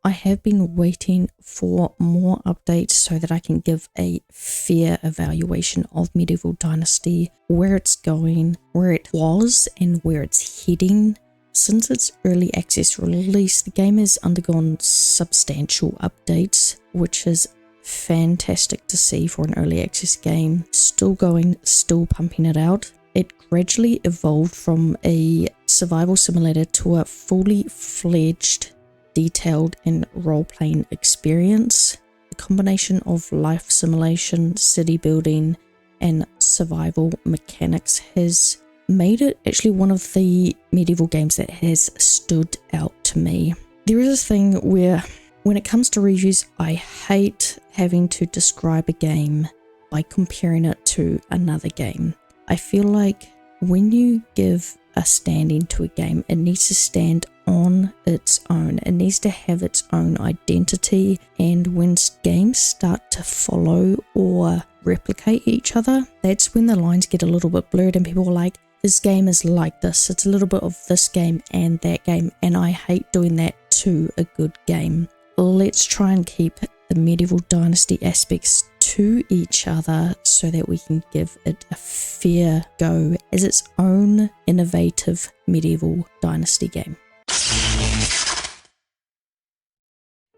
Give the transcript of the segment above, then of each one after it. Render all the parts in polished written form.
I have been waiting for more updates so that I can give a fair evaluation of Medieval Dynasty, where it's going, where it was, and where it's heading. Since its early access release, the game has undergone substantial updates, which is fantastic to see for an early access game. Still going, still pumping it out. It gradually evolved from a survival simulator to a fully fledged, detailed and role-playing experience. The combination of life simulation, city building and survival mechanics has made it actually one of the medieval games that has stood out to me. There is a thing where when it comes to reviews, I hate having to describe a game by comparing it to another game. I feel like when you give a standing to a game, it needs to stand on its own. It needs to have its own identity, and when games start to follow or replicate each other, that's when the lines get a little bit blurred and people are like, this game is like this, it's a little bit of this game and that game, and I hate doing that to a good game. Let's try and keep the Medieval Dynasty aspects to each other so that we can give it a fair go as its own innovative Medieval Dynasty game.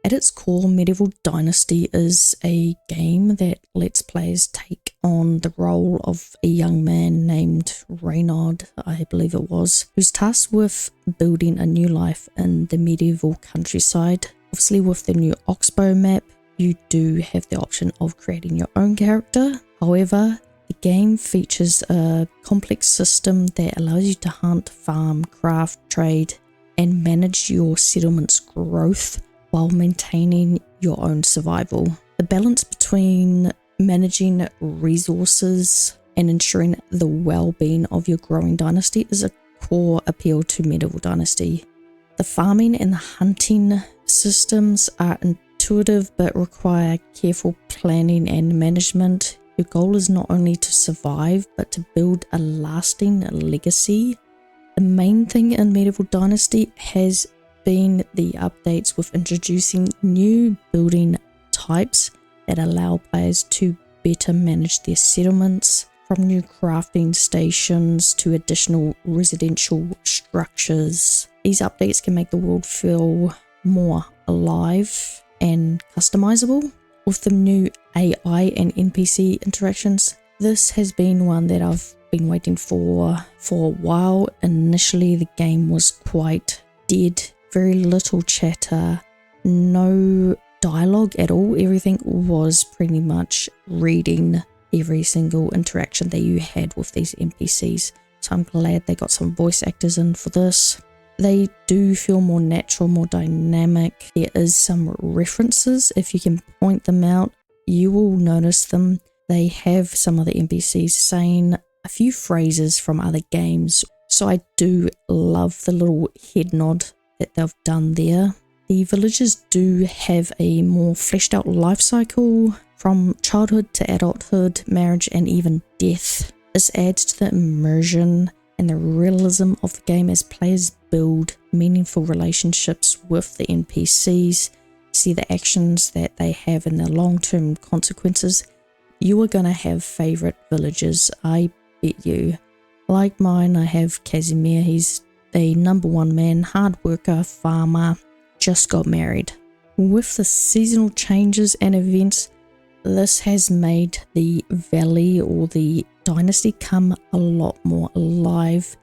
At its core, Medieval Dynasty is a game that lets players take on the role of a young man named Reynard, I believe it was, who's tasked with building a new life in the medieval countryside. Obviously, with the new Oxbow map, you do have the option of creating your own character. However, the game features a complex system that allows you to hunt, farm, craft, trade, and manage your settlement's growth while maintaining your own survival. The balance between managing resources and ensuring the well-being of your growing dynasty is a core appeal to Medieval Dynasty. The farming and the hunting systems are intuitive but require careful planning and management. Your goal is not only to survive but to build a lasting legacy. The main thing in Medieval Dynasty has been the updates with introducing new building types that allow players to better manage their settlements, from new crafting stations to additional residential structures. These updates can make the world feel more alive and customizable. With the new AI and NPC interactions, this has been one that I've been waiting for a while. Initially, the game was quite dead. Very little chatter, no dialogue at all. Everything was pretty much reading every single interaction that you had with these NPCs. So I'm glad they got some voice actors in for this. They do feel more natural, more dynamic. There is some references. If you can point them out, you will notice them. They have some of the NPCs saying a few phrases from other games. So I do love the little head nod that they've done there. The villagers do have a more fleshed out life cycle, from childhood to adulthood, marriage and even death. This adds to the immersion and the realism of the game as players build meaningful relationships with the NPCs, see the actions that they have and their long-term consequences. You are going to have favourite villagers, I bet you. Like mine, I have Casimir. He's a number one man, hard worker, farmer, just got married. With the seasonal changes and events, this has made the valley or the dynasty come a lot more alive.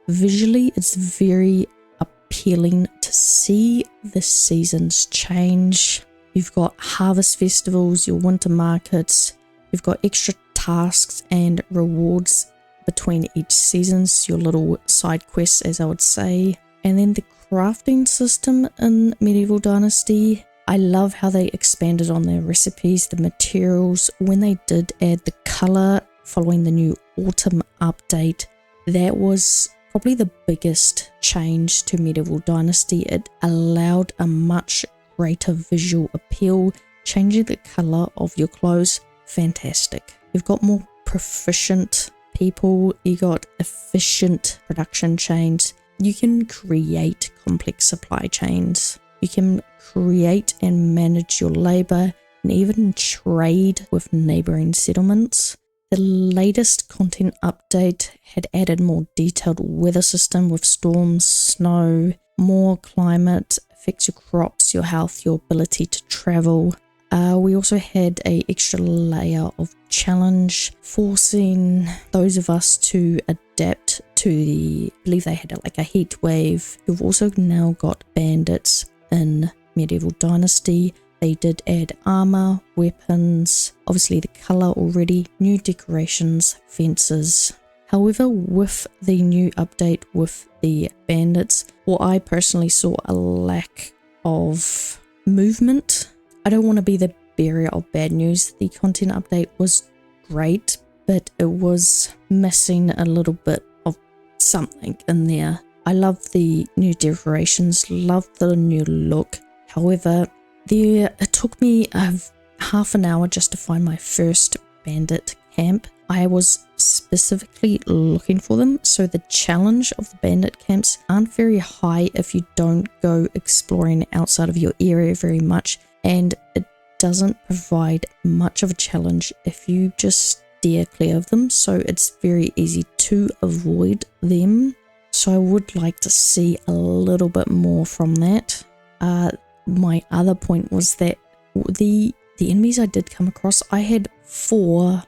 Visually, it's very appealing to see the seasons change. You've got harvest festivals, your winter markets, you've got extra tasks and rewards between each seasons, your little side quests as I would say. And then the crafting system in Medieval Dynasty, I love how they expanded on their recipes, the materials. When they did add the color following the new autumn update, that was probably the biggest change to Medieval Dynasty. It allowed a much greater visual appeal, changing the color of your clothes. Fantastic. You've got more proficient people, you got efficient production chains, you can create complex supply chains. You can create and manage your labor and even trade with neighboring settlements. The latest content update had added more detailed weather system with storms, snow, more climate, affects your crops, your health, your ability to travel. We also had a extra layer of challenge, forcing those of us to adapt to I believe they had like a heat wave. You've also now got bandits in Medieval Dynasty. They did add armor, weapons, obviously the color already, new decorations, fences. However, with the new update with the bandits, well, I personally saw a lack of movement. I don't want to be the bearer of bad news. The content update was great, but it was missing a little bit of something in there. I love the new decorations, love the new look. However, it took me half an hour just to find my first bandit camp. I was specifically looking for them, so the challenge of the bandit camps aren't very high if you don't go exploring outside of your area very much, and it doesn't provide much of a challenge if you just steer clear of them, so it's very easy to avoid them. So I would like to see a little bit more from that. My other point was that the enemies I did come across, I had four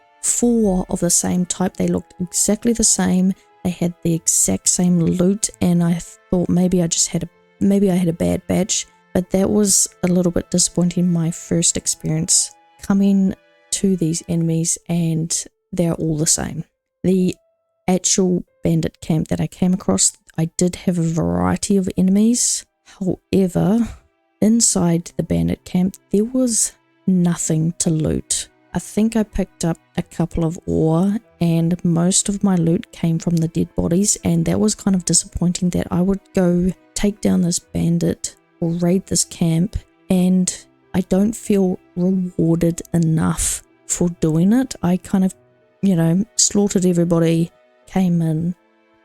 of the same type. They looked exactly the same. They had the exact same loot, and I thought maybe I had a bad batch, but that was a little bit disappointing. My first experience coming to these enemies, and they're all the same. The actual bandit camp that I came across, I did have a variety of enemies. However, inside the bandit camp, there was nothing to loot. I think I picked up a couple of ore, and most of my loot came from the dead bodies, and that was kind of disappointing that I would go take down this bandit or raid this camp, and I don't feel rewarded enough for doing it. I kind of, slaughtered everybody, came in,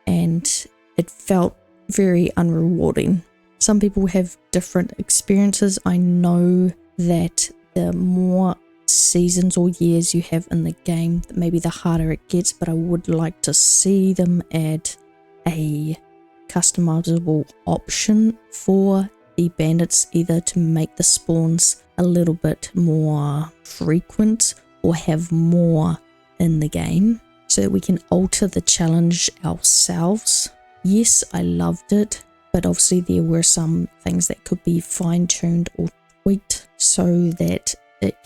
and it felt very unrewarding. Some people have different experiences. I know that the more seasons or years you have in the game, maybe the harder it gets, but I would like to see them add a customizable option for the bandits, either to make the spawns a little bit more frequent or have more in the game so that we can alter the challenge ourselves. Yes, I loved it, but obviously there were some things that could be fine-tuned or tweaked so that it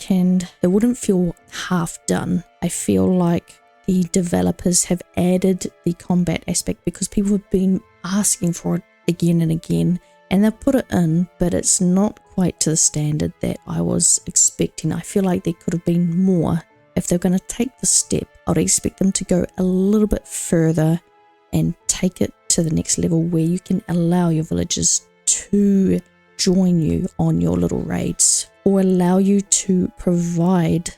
wouldn't feel half done. I feel like the developers have added the combat aspect because people have been asking for it again and again, and they've put it in, but it's not quite to the standard that I was expecting. I feel like there could have been more. If they're going to take the step, I'd expect them to go a little bit further and take it to the next level where you can allow your villagers to join you on your little raids, or allow you to provide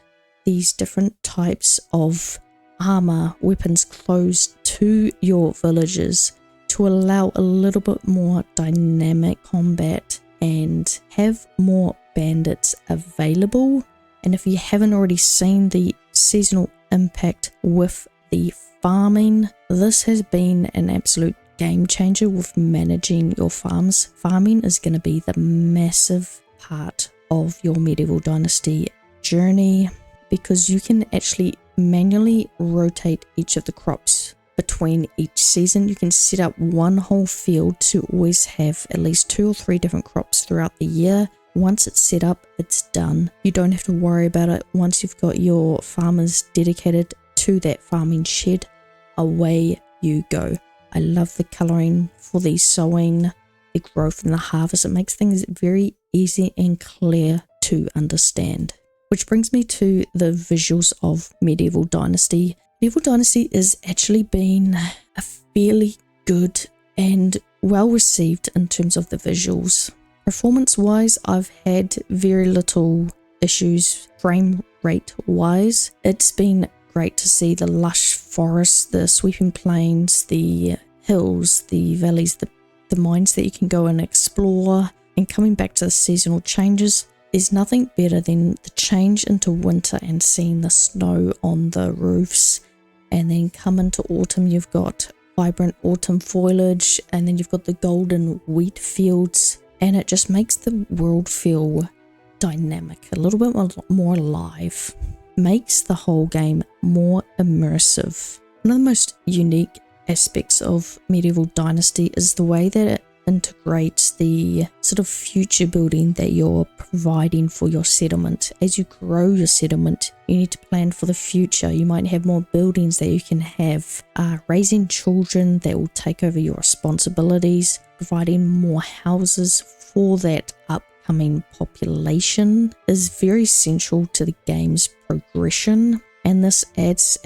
these different types of armor, weapons, clothes to your villagers to allow a little bit more dynamic combat and have more bandits available. And if you haven't already seen the seasonal impact with the farming, this has been an absolute game changer with managing your farms. Farming is going to be the massive part of your Medieval Dynasty journey because you can actually manually rotate each of the crops between each season. You can set up one whole field to always have at least 2 or 3 different crops throughout the year. Once it's set up, it's done. You don't have to worry about it. Once you've got your farmers dedicated to that farming shed, away you go. I love the colouring for the sowing, the growth and the harvest. It makes things very easy and clear to understand. Which brings me to the visuals of Medieval Dynasty. Medieval Dynasty has actually been a fairly good and well received in terms of the visuals. Performance wise, I've had very little issues frame rate wise. It's been great to see the lush forests, the sweeping plains, the hills, the valleys, the mines that you can go and explore. And coming back to the seasonal changes, there's nothing better than the change into winter and seeing the snow on the roofs. And then come into autumn, you've got vibrant autumn foliage, and then you've got the golden wheat fields, and it just makes the world feel dynamic, a little bit more alive, makes the whole game more immersive. One of the most unique aspects of Medieval Dynasty is the way that it integrates the sort of future building that you're providing for your settlement. As you grow your settlement, you need to plan for the future. You might have more buildings that you can have, raising children that will take over your responsibilities, providing more houses for that upcoming population is very central to the game's progression, and this adds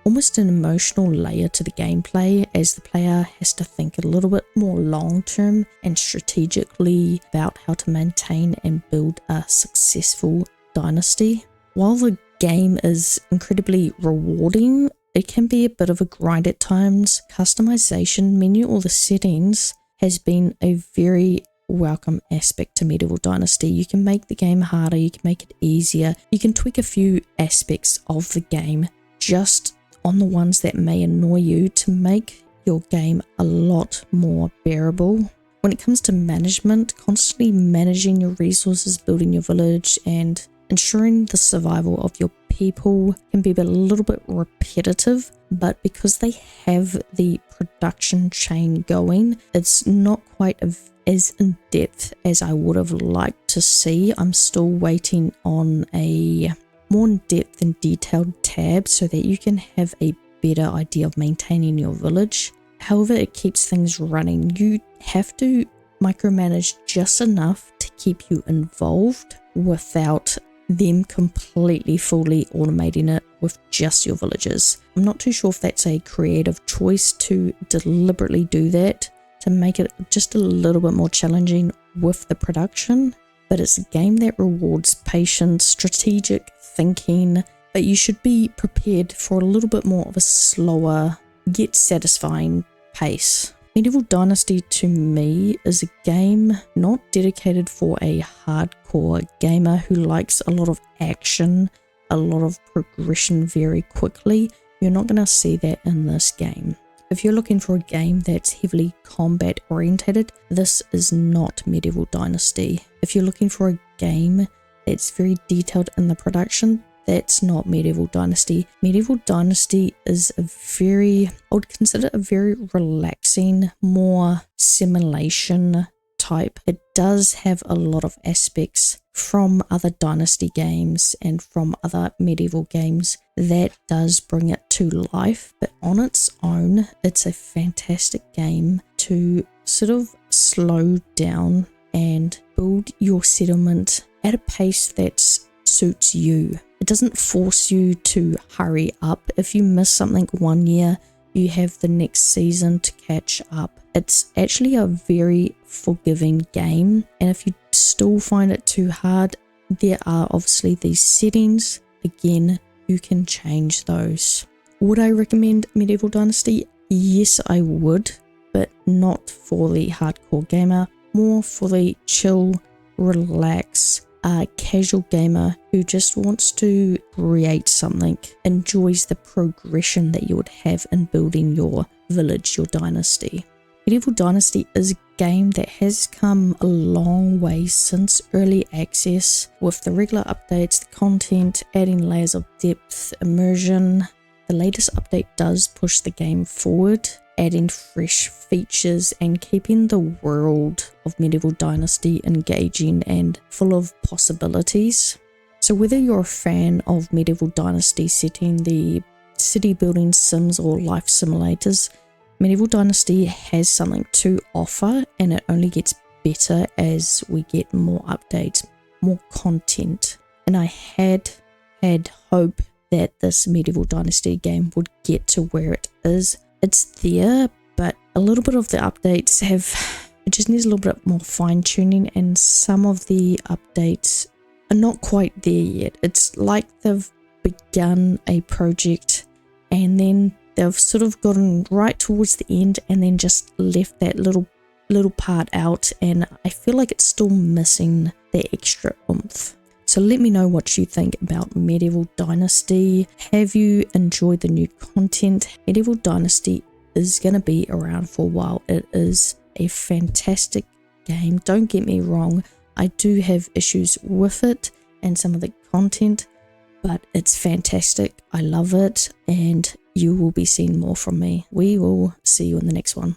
almost an emotional layer to the gameplay, as the player has to think a little bit more long-term and strategically about how to maintain and build a successful dynasty. While the game is incredibly rewarding, it can be a bit of a grind at times. Customization menu or the settings has been a very welcome aspect to Medieval Dynasty. You can make the game harder, you can make it easier, you can tweak a few aspects of the game just on the ones that may annoy you to make your game a lot more bearable. When it comes to management, constantly managing your resources, building your village, and ensuring the survival of your people can be a little bit repetitive, but because they have the production chain going, it's not quite as in depth as I would have liked to see. I'm still waiting on a more in-depth and detailed tab so that you can have a better idea of maintaining your village. However, it keeps things running. You have to micromanage just enough to keep you involved without them completely fully automating it with just your villagers. I'm not too sure if that's a creative choice to deliberately do that to make it just a little bit more challenging with the production, but it's a game that rewards patience, strategic thinking, but you should be prepared for a little bit more of a slower yet satisfying pace. Medieval Dynasty to me is a game not dedicated for a hardcore gamer who likes a lot of action, a lot of progression very quickly. You're not going to see that in this game. If you're looking for a game that's heavily combat orientated, this is not Medieval Dynasty. If you're looking for a game that's very detailed in the production, that's not Medieval Dynasty. Medieval Dynasty is I would consider a very relaxing, more simulation type. It does have a lot of aspects from other Dynasty games and from other medieval games that does bring it to life, but on its own, it's a fantastic game to sort of slow down and build your settlement at a pace that suits you. It doesn't force you to hurry up. If you miss something one year, you have the next season to catch up. It's actually a very forgiving game, and if you still find it too hard, there are obviously these settings. Again, you can change those. Would I recommend Medieval Dynasty? Yes, I would, but not for the hardcore gamer, more for the chill, relax, casual gamer who just wants to create something, enjoys the progression that you would have in building your village, your dynasty. Medieval Dynasty is a game that has come a long way since early access, with the regular updates, the content, adding layers of depth, immersion. The latest update does push the game forward, adding fresh features and keeping the world of Medieval Dynasty engaging and full of possibilities. So whether you're a fan of Medieval Dynasty setting, the city building sims or life simulators, Medieval Dynasty has something to offer, and it only gets better as we get more updates, more content. And I had hope that this Medieval Dynasty game would get to where it is. It's there, but a little bit of the updates it just needs a little bit more fine tuning, and some of the updates are not quite there yet. It's like they've begun a project and then they've sort of gotten right towards the end and then just left that little little part out, and I feel like it's still missing the extra oomph. So let me know what you think about Medieval Dynasty. Have you enjoyed the new content? Medieval Dynasty is going to be around for a while. It is a fantastic game. Don't get me wrong, I do have issues with it and some of the content, but it's fantastic. I love it, and you will be seeing more from me. We will see you in the next one.